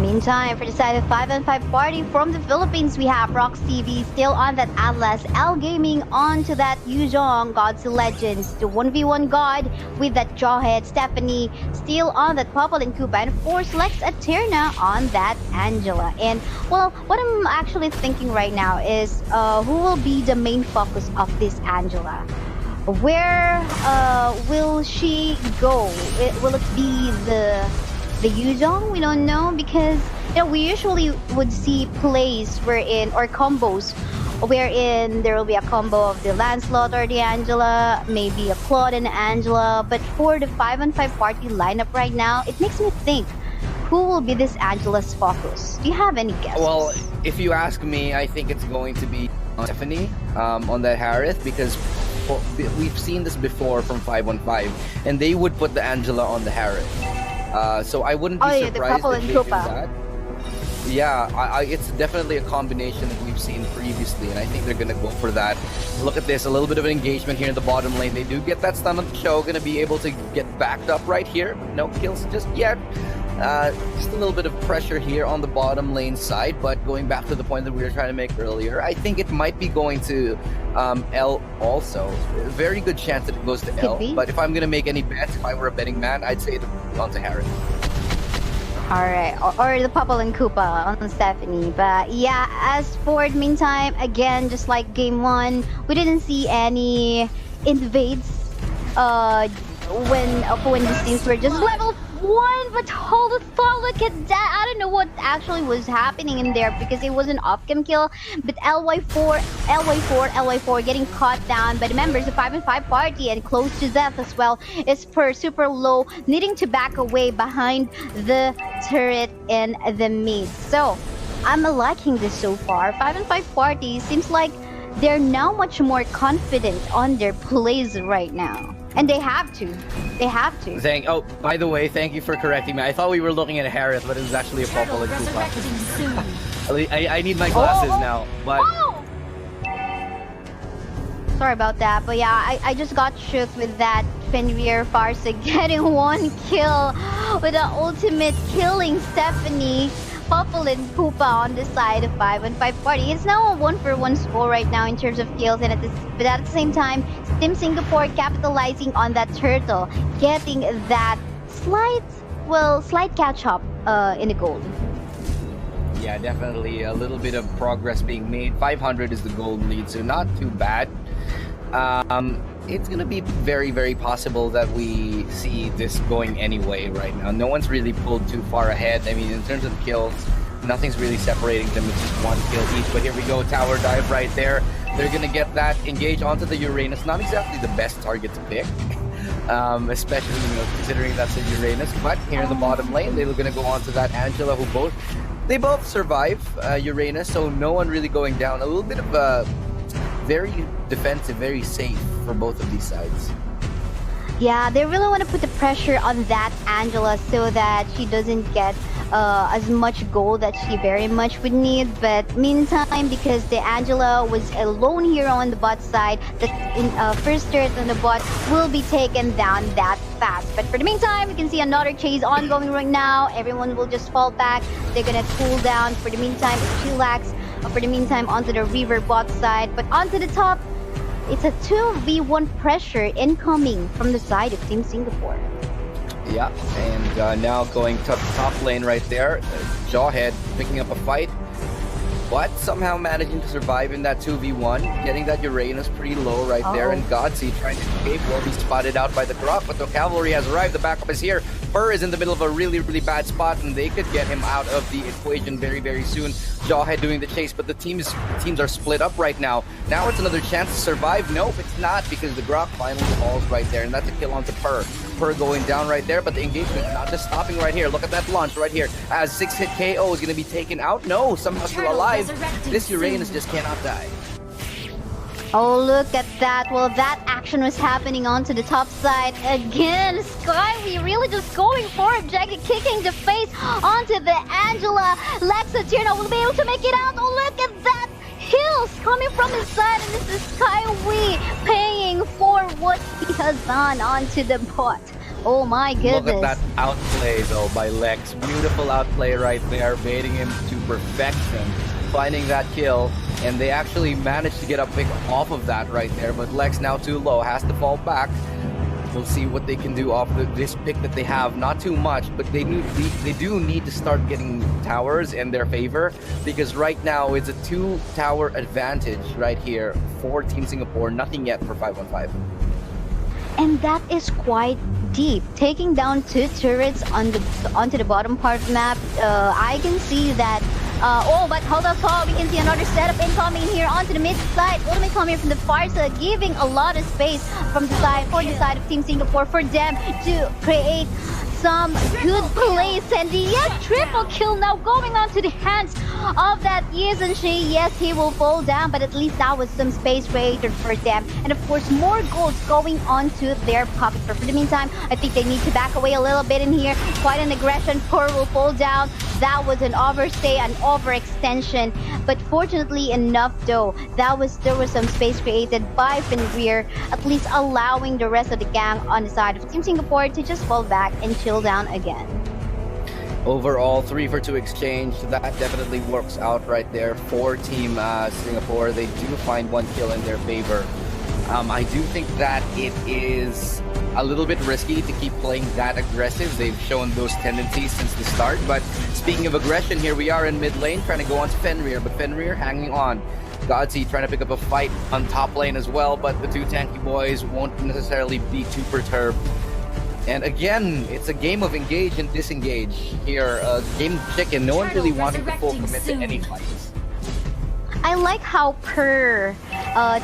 Meantime, for the side of 5-on-5 party from the Philippines, we have Rox TV still on that Atlas, L Gaming onto that Yuzhong, Gods to Legends, the 1v1 God with that Jawhead, Stephanie still on that Popple and Koopa, and of course Lex Aterna on that Angela. And well, what I'm actually thinking right now is who will be the main focus of this Angela? Where will she go? Will it be the Yuzhong? We don't know, because we usually would see plays or combos wherein there will be a combo of the Lancelot or the Angela, maybe a Claude and Angela. But for the 5-on-5 party lineup right now, it makes me think, who will be this Angela's focus? Do you have any guesses? Well, if you ask me, I think it's going to be Stephanie on that Harith, because we've seen this before from 5-on-5, and they would put the Angela on the Harith. So I wouldn't be surprised if they do that. Yeah, it's definitely a combination that we've seen previously, and I think they're gonna go for that. Look at this, a little bit of an engagement here in the bottom lane. They do get that stun on the show, gonna be able to get backed up right here. No kills just yet. Just a little bit of pressure here on the bottom lane side, but going back to the point that we were trying to make earlier, I think it might be going to L also. Very good chance that it goes to L, but if I'm gonna make any bets, if I were a betting man, I'd say it on to Harris. Alright, or the Popple and Koopa on Stephanie. But yeah, as for the meantime, again, just like game 1, we didn't see any invades when these teams were just level 1. But hold the thought, look at that. I don't know what actually was happening in there because it was an off-cam kill. But LY4 getting caught down by the members of 5-on-5 party and close to death as well. Is per super low, needing to back away behind the turret in the mid. So I'm liking this so far. 5-on-5 party seems like they're now much more confident on their plays right now. And they have to. They have to. Oh, by the way, thank you for correcting me. I thought we were looking at Harris, but it was actually a Popple and Koopa. I need my glasses now, but... Oh! Sorry about that, but yeah, I just got shook with that Fenrir Farsa getting 1 kill with the ultimate killing Stephanie. Popple and Koopa on the side of 5-on-5 party. It's now a 1-for-1 score right now in terms of kills, and but at the same time, Team Singapore capitalizing on that turtle, getting that slight catch up in the gold. Yeah, definitely a little bit of progress being made. 500 is the gold lead, so not too bad. It's gonna be very, very possible that we see this going anyway right now. No one's really pulled too far ahead. I mean, in terms of kills, nothing's really separating them. It's just 1 kill each. But here we go, tower dive right there. They're gonna get that engage onto the Uranus. Not exactly the best target to pick, especially considering that's a Uranus. But here in the bottom lane, they're gonna go onto that Angela, who they both survive Uranus. So no one really going down. A little bit of very defensive, very safe for both of these sides. Yeah, they really want to put the pressure on that Angela so that she doesn't get as much gold that she very much would need. But meantime, because the Angela was a lone hero on the bot side, the first turret on the bot will be taken down that fast. But for the meantime, you can see another chase ongoing right now. Everyone will just fall back. They're gonna cool down. For the meantime, it's chillax. For the meantime, onto the river bot side. But onto the top, it's a 2v1 pressure incoming from the side of Team Singapore. Yeah, and now going to the top lane right there. Jawhead picking up a fight, but somehow managing to survive in that 2v1, getting that Uranus pretty low right there, and Godsey trying to escape. Will be spotted out by the Grok, but the cavalry has arrived. The backup is here. Fur is in the middle of a really, really bad spot, and they could get him out of the equation very, very soon. Jawhead doing the chase, but the teams are split up right now. Now it's another chance to survive. Nope, it's not, because the Grok finally falls right there, and that's a kill onto Purr. Purr going down right there, but the engagement not just stopping right here. Look at that launch right here. As 6-hit KO is going to be taken out. No, somehow still alive. This Uranus just cannot die. Oh, look at that. Well, that action was happening onto the top side. Again, Skyway really just going for it. Jackie kicking the face onto the Angela. Lexatirna will be able to make it out. Oh, look at that. Kills coming from his side. And this is Skyway paying for what he has done onto the bot. Oh my goodness. Look at that outplay though by Lex. Beautiful outplay right there, baiting him to perfection, finding that kill, and they actually managed to get a pick off of that right there, but Lex now too low, has to fall back. We'll see what they can do off this pick that they have. Not too much, but they do need to start getting towers in their favor, because right now it's a 2-tower advantage right here for Team Singapore. Nothing yet for 5-on-5. And that is quite deep. Taking down 2 turrets onto the bottom part of the map, I can see that. Oh, but hold up, we can see another setup incoming here onto the mid side. Ultimate come here from the far side, giving a lot of space from the side for the side of Team Singapore for them to create some good plays, and yes, triple kill now going on to the hands of that Yisenshi. Yes, he will fall down, but at least that was some space created for them. And of course, more goals going on to their pocket. But for the meantime, I think they need to back away a little bit in here. Quite an aggression. Core will fall down. That was an overstay, an overextension. But fortunately enough, though, there was some space created by Fenrir, at least allowing the rest of the gang on the side of Team Singapore to just fall back and chill down again. Overall, 3 for 2 exchange. That definitely works out right there for Team Singapore. They do find 1 kill in their favor. I do think that it is a little bit risky to keep playing that aggressive. They've shown those tendencies since the start. But speaking of aggression, here we are in mid lane trying to go on to Fenrir, but Fenrir hanging on. Godsey trying to pick up a fight on top lane as well, but the 2 tanky boys won't necessarily be too perturbed. And again, it's a game of engage and disengage here. Game chicken, no one really wanting to full commit to any fights. I like how Per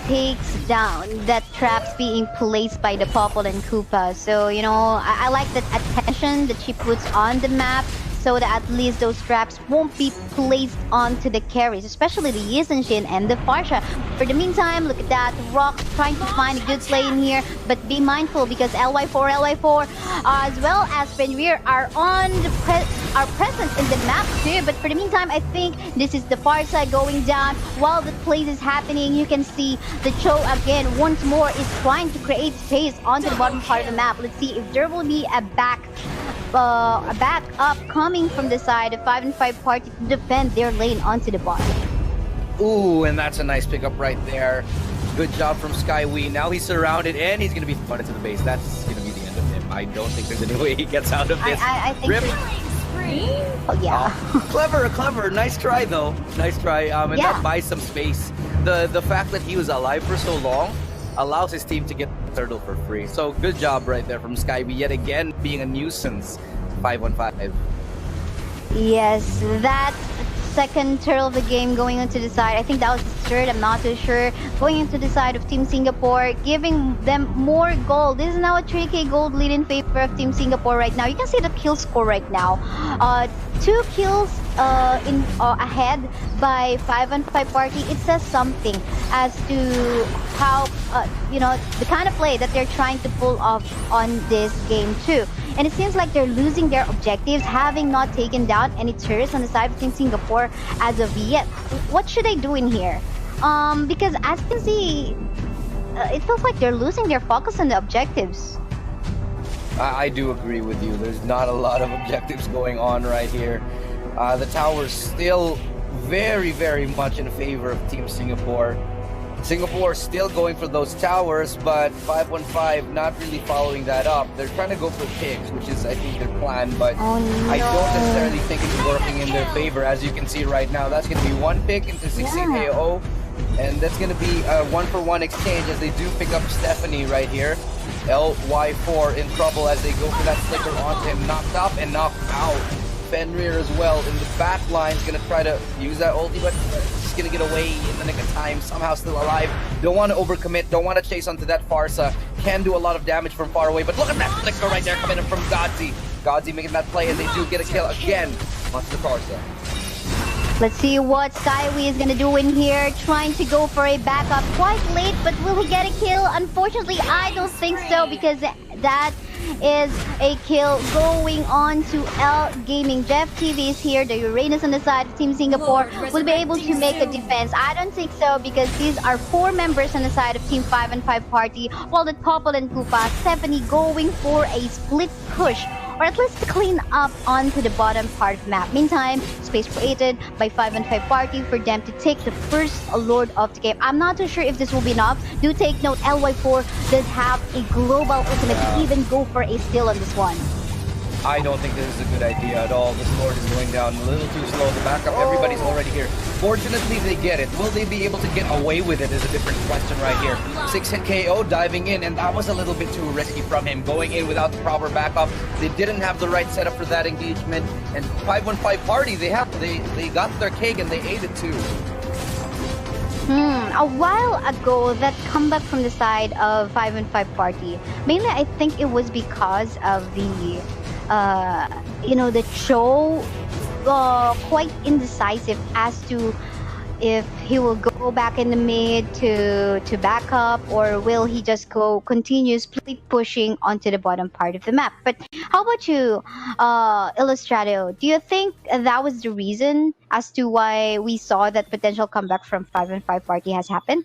takes down that traps being placed by the Popple and Koopa. So, you know, I like that attention that she puts on the map, so that at least those traps won't be placed onto the carries, especially the Yisenshin and the Farsha. For the meantime, look at that. Rock trying to find a good play in here, but be mindful because LY4, as well as Fenrir are on the present in the map too. But for the meantime, I think this is the Farsa going down. While the play is happening, you can see the Cho again once more is trying to create space onto the bottom part of the map. Let's see if there will be a back up coming from the side of 5 and 5 party to defend their lane onto the bottom. Ooh, and that's a nice pickup right there. Good job from Skywee. Now he's surrounded and he's going to be thrown into the base. That's going to be the end of him. I don't think there's any way he gets out of this. I think Rip. Oh, yeah. Clever. Nice try, though. Nice try. And that buys some space. The fact that he was alive for so long allows his team to get the turtle for free. So good job right there from Skywee. Yet again, being a nuisance. 5-on-5. Yes, that second turtle of the game going into the side. I think that was the third, I'm not too sure. Going into the side of Team Singapore, giving them more gold. This is now a 3k gold lead in favor of Team Singapore right now. You can see the kill score right now. 2 kills ahead by 5-on-5 party. It says something as to how you know, the kind of play that they're trying to pull off on this game too. And it seems like they're losing their objectives, having not taken down any turrets on the side of Team Singapore as of yet. What should they do in here? Because as you can see, it feels like they're losing their focus on the objectives. I do agree with you. There's not a lot of objectives going on right here. The tower's still very much in favor of Team Singapore. Singapore still going for those towers, but 5-1-5 not really following that up. They're trying to go for picks, which is, I think, their plan, but Oh, no. I don't necessarily think it's working in their favor. As you can see right now, that's going to be 1 pick into 16 KO, and that's going to be a 1-for-1 exchange as they do pick up Stephanie right here. LY4 in trouble as they go for that flicker onto him, knocked up and knocked out. Fenrir as well in the back line is going to try to use that ulti, but he's going to get away in the nick of time, somehow still alive. Don't want to overcommit, don't want to chase onto that Farsa. Can do a lot of damage from far away, but look at that flicker right there coming in from Godsey. Godsey making that play, and they do get a kill again onto the Farsa. Let's see what Skywee is gonna do in here, trying to go for a backup quite late, but will he get a kill? Unfortunately, I don't think so, because that is a kill going on to L Gaming. Jeff TV is here, the Uranus on the side of Team Singapore will be able to make a defense. I don't think so, because these are 4 members on the side of Team 5-on-5 party, while the Popple and Koopa, Stephanie going for a split push, or at least to clean up onto the bottom part of the map. Meantime, space created by 5-on-5 party for them to take the first Lord of the game. I'm not too sure if this will be enough. Do take note, LY4 does have a global ultimate to even go for a steal on this one. I don't think this is a good idea at all. The sword is going down a little too slow. The backup, everybody's already here. Fortunately, they get it. Will they be able to get away with it is a different question right here. 6-hit KO diving in, and that was a little bit too risky from him. Going in without the proper backup. They didn't have the right setup for that engagement. And 5-1-5 party, they got their cake and they ate it too. A while ago, that comeback from the side of 5-on-5 party, mainly I think it was because of the the show quite indecisive as to if he will go back in the mid to back up, or will he just go continue split pushing onto the bottom part of the map. But how about you, Illustrato? Do you think that was the reason as to why we saw that potential comeback from 5-5 party has happened?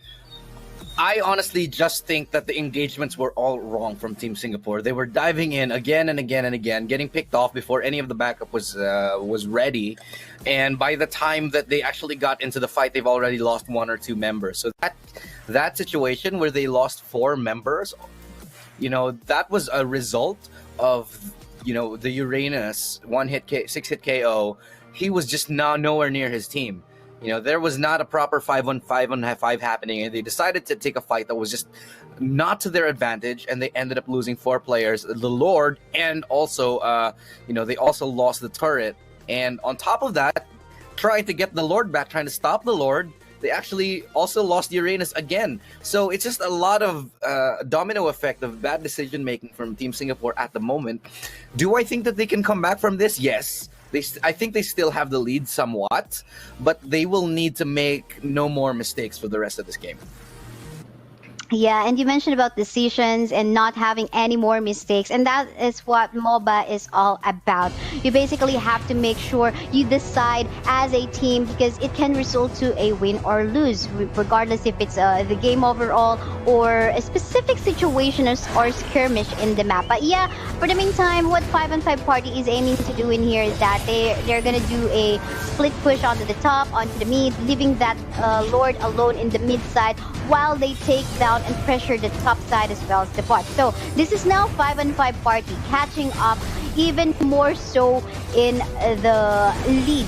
I honestly just think that the engagements were all wrong from Team Singapore. They were diving in again and again and again, getting picked off before any of the backup was ready. And by the time that they actually got into the fight, they've already lost 1 or 2 members. So that situation where they lost 4 members, that was a result of the Uranus 6-hit KO. He was just nowhere near his team. There was not a proper 5-on-5 happening, and they decided to take a fight that was just not to their advantage, and they ended up losing 4 players, the Lord, and also, they also lost the turret. And on top of that, trying to get the Lord back, trying to stop the Lord, they actually also lost Uranus again. So it's just a lot of domino effect of bad decision-making from Team Singapore at the moment. Do I think that they can come back from this? Yes. I think they still have the lead somewhat, but they will need to make no more mistakes for the rest of this game. Yeah, and you mentioned about decisions and not having any more mistakes, and that is what MOBA is all about. You basically have to make sure you decide as a team, because it can result to a win or lose, regardless if it's the game overall or a specific situation or skirmish in the map. But yeah, for the meantime, what 5-on-5 party is aiming to do in here is that they're gonna do a split push onto the top, onto the mid, leaving that Lord alone in the mid side while they take down and pressure the top side as well as the bot. So this is now 5-on-5 party catching up even more so in the lead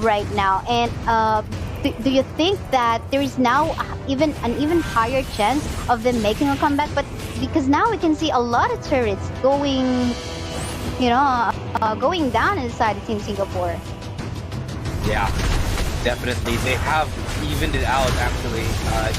right now. And do you think that there is now an even higher chance of them making a comeback? But because now we can see a lot of turrets going down inside the Team Singapore. Yeah, definitely. They have evened it out, actually.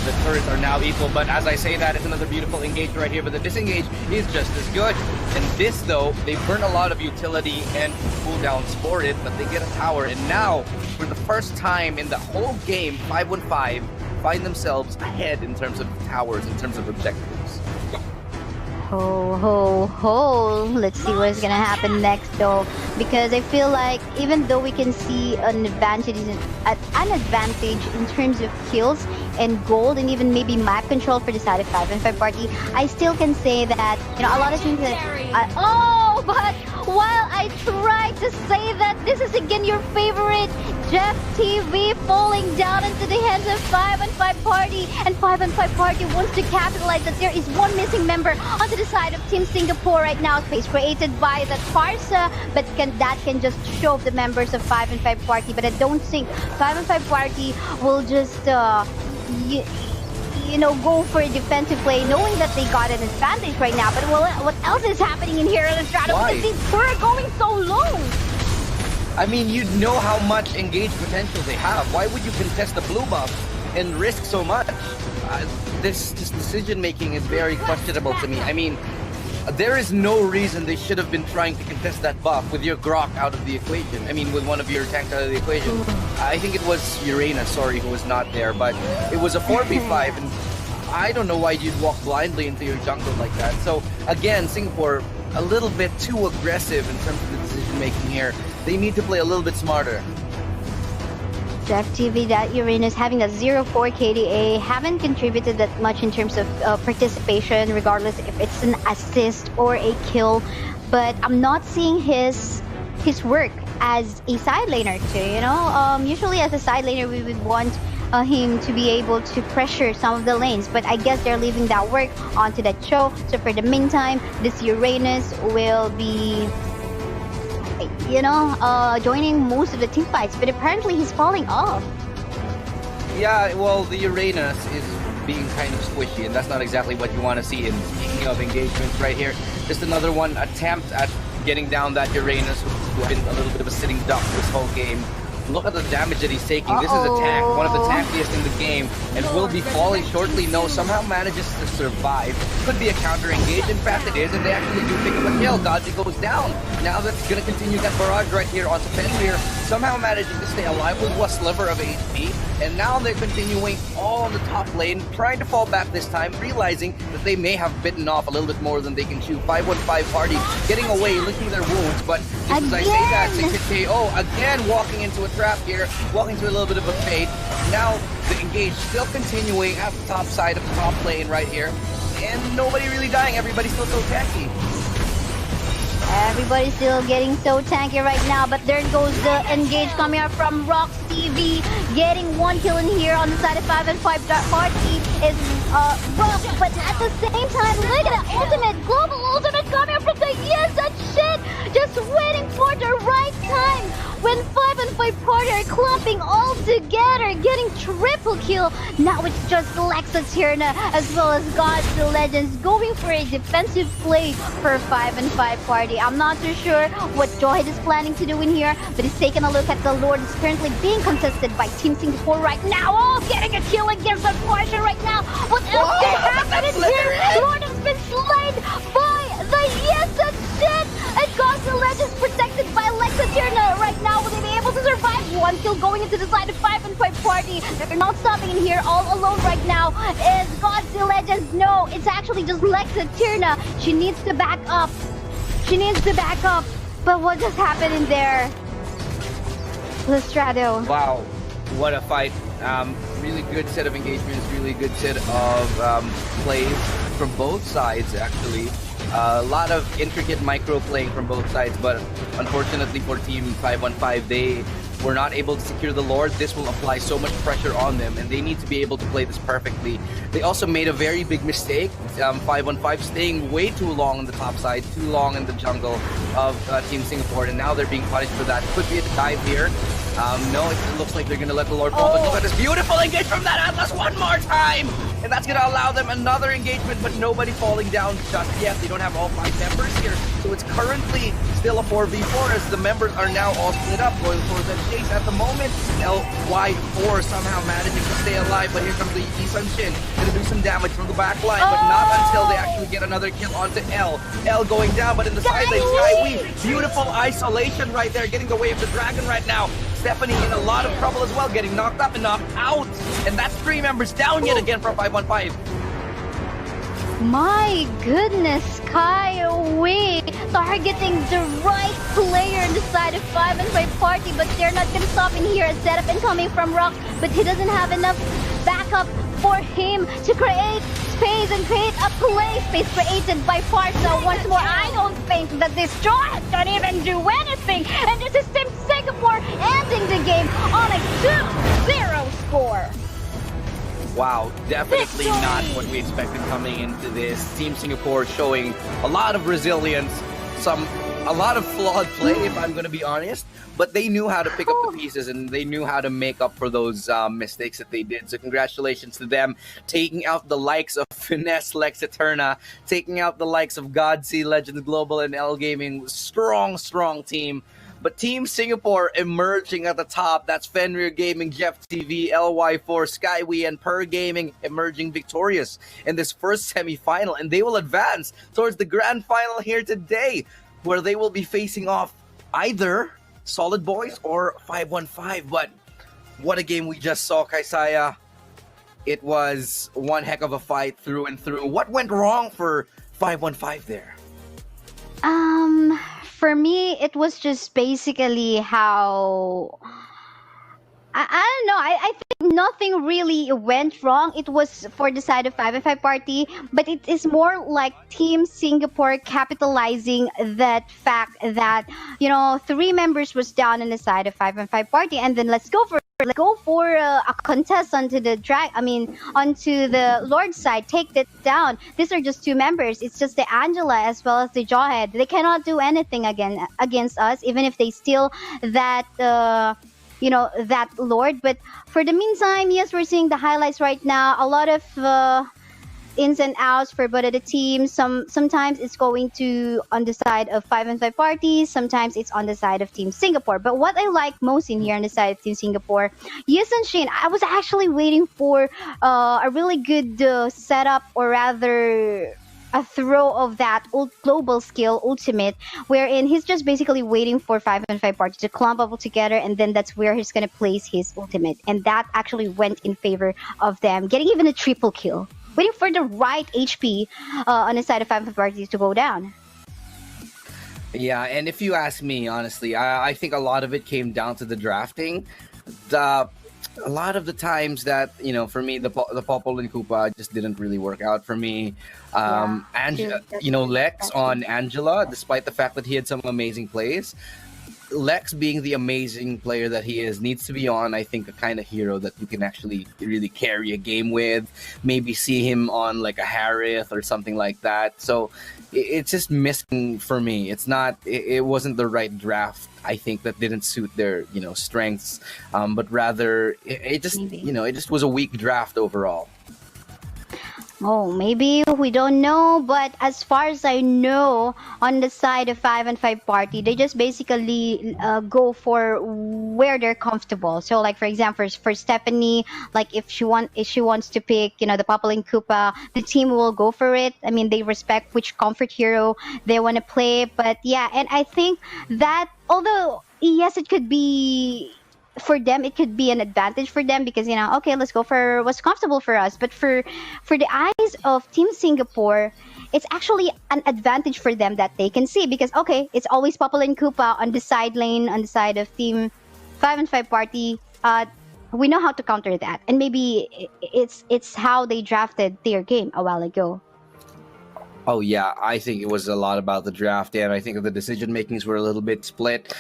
The turrets are now equal, but as I say that, it's another beautiful engage right here, but the disengage is just as good. And this, though, they burn a lot of utility and cooldowns for it, but they get a tower, and now, for the first time in the whole game, 5-on-5 find themselves ahead in terms of towers, in terms of objectives. Ho, ho, ho. Let's see what's gonna happen next, though. Because I feel like even though we can see an advantage in terms of kills and gold and even maybe map control for the side of 5-on-5 party, I still can say that, a lot of things that... but while I try to say that this is again your favorite Jeff TV falling down into the hands of 5-on-5 party, and 5-on-5 party wants to capitalize that there is one missing member onto the side of Team Singapore right now. Space created by that Farsa, but that can just show the members of 5-on-5 party. But I don't think 5-on-5 party will just go for a defensive play, knowing that they got an advantage right now. But what else is happening in here, Illustrato? Why? Because they were going so low. I mean, you know how much engaged potential they have. Why would you contest the blue buff and risk so much? This decision-making is very questionable to me. I mean, there is no reason they should have been trying to contest that buff with your Grok out of the equation. I mean, with one of your tanks out of the equation. I think it was Uranus, who was not there, but it was a 4v5, and I don't know why you'd walk blindly into your jungle like that. So, again, Singapore, a little bit too aggressive in terms of the decision-making here. They need to play a little bit smarter. Jeff TV, that Uranus having a 0-4 KDA, haven't contributed that much in terms of participation, regardless if it's an assist or a kill. But I'm not seeing his work as a side laner too, usually as a side laner we would want him to be able to pressure some of the lanes, but I guess they're leaving that work onto that show. So for the meantime, this Uranus will be joining most of the team fights, but apparently he's falling off. Yeah, well, the Uranus is being kind of squishy, and that's not exactly what you want to see. And speaking of engagements right here, just another one attempt at getting down that Uranus, who's been a little bit of a sitting duck this whole game. Look at the damage that he's taking. This is a tank, one of the tankiest in the game, and will be falling shortly. No, somehow manages to survive. Could be a counter engage. In fact, it is, and they actually do pick up a kill. Godzi goes down. Now that's going to continue that barrage right here onto Fenrir. Somehow managing to stay alive with one sliver of HP, and now they're continuing all on the top lane, trying to fall back this time, realizing that they may have bitten off a little bit more than they can chew. 515 party getting away, licking their wounds, but just as I say that, 6 KO again, walking into a trap here, walking to a little bit of a fade. Now the engage still continuing at the top side of the top lane right here, and nobody really dying. Everybody's still so tanky. Everybody's still getting so tanky right now, but there goes the engage coming out from Rox TV, getting one kill in here on the side of 5 and 5. Party is rough, but at the same time, look at that ultimate, global ultimate coming out from the that shit, just waiting for the right time. When 5 and 5 party are clumping all together, getting triple kill. Now it's just Lexa Tierna as well as Gods the Legends going for a defensive play for 5 and 5 party. I'm not too sure what Joyd is planning to do in here, but he's taking a look at the Lord. It's currently being contested by Team Singapore right now. Oh, getting a kill against that portion right now. What else can happen in here? Lord has been slain by the that shit! And Gods the Legends protected by Lexa Tierna right now. Will they be able to survive? One kill going into the side of 5 and 5 party. They're not stopping in here all alone right now. Is Gods the Legends? No, it's actually just Lexa Tierna. She needs to back up. She needs to back up. But what just happened in there? Lestrado. Wow, what a fight. Really good set of engagements, really good set of plays from both sides, actually. A lot of intricate micro playing from both sides, but unfortunately for Team 515, they were not able to secure the Lord. This will apply so much pressure on them, and they need to be able to play this perfectly. They also made a very big mistake. 515 staying way too long on the top side, too long in the jungle of Team Singapore, and now they're being punished for that. Could be a dive here. No, it looks like they're going to let the Lord fall, but look at this beautiful engage from that Atlas one more time! And that's going to allow them another engagement, but nobody falling down just yet. They don't have all 5 members here, so it's currently still a 4v4 as the members are now all split up, going for the chase at the moment. LY4 somehow managing to stay alive, but here comes the Sun Shin. Going to do some damage from the back line, but not until they actually get another kill onto L. L going down, but in the side lane, Skywee, beautiful isolation right there, getting the way of the dragon right now. Stephanie in a lot of trouble as well, getting knocked up and knocked out. And that's 3 members down yet again from 515. My goodness, Skywee targeting the right player on the side of 5 and 5 party, but they're not gonna stop in here. A setup incoming from Rox, but he doesn't have enough backup for him to create space and create a play space created by Farsa. Once more, I don't think that this Joyd can even do anything, and this is Team Singapore ending the game on a 2-0 score. Wow, definitely not what we expected coming into this. Team Singapore showing a lot of resilience, a lot of flawed play, if I'm going to be honest, but they knew how to pick up the pieces and they knew how to make up for those mistakes that they did. So congratulations to them, taking out the likes of Finesse Lex Eterna, taking out the likes of Godzi, Legends Global, and L Gaming. Strong team. But Team Singapore emerging at the top. That's Fenrir Gaming, Jeff TV, LY4, Skywee, and Per Gaming emerging victorious in this first semi-final. And they will advance towards the grand final here today, where they will be facing off either Solid Boys or 515. But what a game we just saw, Kaisaya. It was one heck of a fight through and through. What went wrong for 515 there? For me, it was just basically how... I don't know. I think nothing really went wrong. It was for the side of 5 and 5 party, but it is more like Team Singapore capitalizing that fact that, 3 members was down on the side of 5 and 5 party, and then let's go for a contest onto the Lord side, take that down. These are just 2 members. It's just the Angela as well as the Jawhead. They cannot do anything against us, even if they steal that that Lord. But for the meantime, yes, we're seeing the highlights right now. A lot of ins and outs for both of the teams. Sometimes it's going to on the side of 5-5 parties. Sometimes it's on the side of Team Singapore. But what I like most in here on the side of Team Singapore, Yes and Shane, I was actually waiting for a really good setup, or rather a throw of that global skill ultimate, wherein he's just basically waiting for 5-5 parties to clump up together, and then that's where he's gonna place his ultimate, and that actually went in favor of them, getting even a triple kill, waiting for the right HP on the side of 5-5 parties to go down. Yeah, and if you ask me, honestly, I think a lot of it came down to the drafting. A lot of the times that, for me, the Popol and Koopa just didn't really work out for me. Lex on Angela, despite the fact that he had some amazing plays, Lex, being the amazing player that he is, needs to be on, I think, a kind of hero that you can actually really carry a game with. Maybe see him on like a Harith or something like that. So it's just missing for me. It wasn't the right draft, I think, that didn't suit their, strengths. But rather, it just was a weak draft overall. Oh, maybe we don't know, but as far as I know, on the side of 5-5 party, they just basically go for where they're comfortable. So, like for example, for Stephanie, like if she wants to pick, the Popol and Koopa, the team will go for it. I mean, they respect which comfort hero they want to play. But yeah, and I think that although yes, it could be. For them, it could be an advantage for them because okay, let's go for what's comfortable for us. But for the eyes of Team Singapore, it's actually an advantage for them that they can see because okay, it's always Popol and Koopa on the side lane on the side of Team 5-5 party. We know how to counter that, and maybe it's how they drafted their game a while ago. Oh yeah, I think it was a lot about the draft, and I think the decision makings were a little bit split.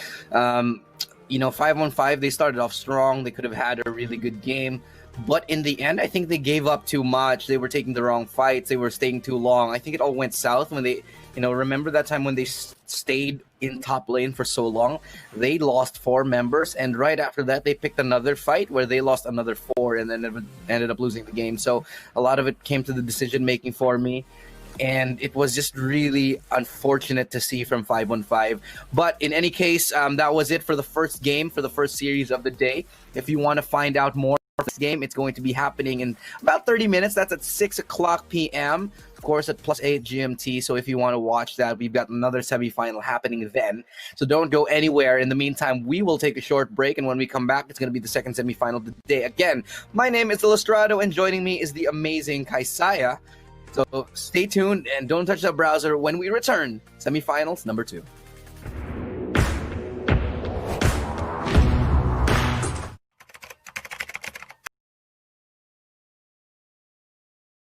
5-on-5, they started off strong. They could have had a really good game. But in the end, I think they gave up too much. They were taking the wrong fights. They were staying too long. I think it all went south when they, remember that time when they stayed in top lane for so long? They lost 4 members. And right after that, they picked another fight where they lost another 4 and then ended up losing the game. So a lot of it came to the decision making for me. And it was just really unfortunate to see from 5-on-5. But in any case, that was it for the first game, for the first series of the day. If you want to find out more of this game, it's going to be happening in about 30 minutes. That's at 6 o'clock p.m., of course, at +8 GMT. So if you want to watch that, we've got another semifinal happening then. So don't go anywhere. In the meantime, we will take a short break. And when we come back, it's going to be the second semifinal of the day. Again, my name is Illustrado, and joining me is the amazing Kaisaya. So stay tuned and don't touch that browser when we return. Semifinals number 2.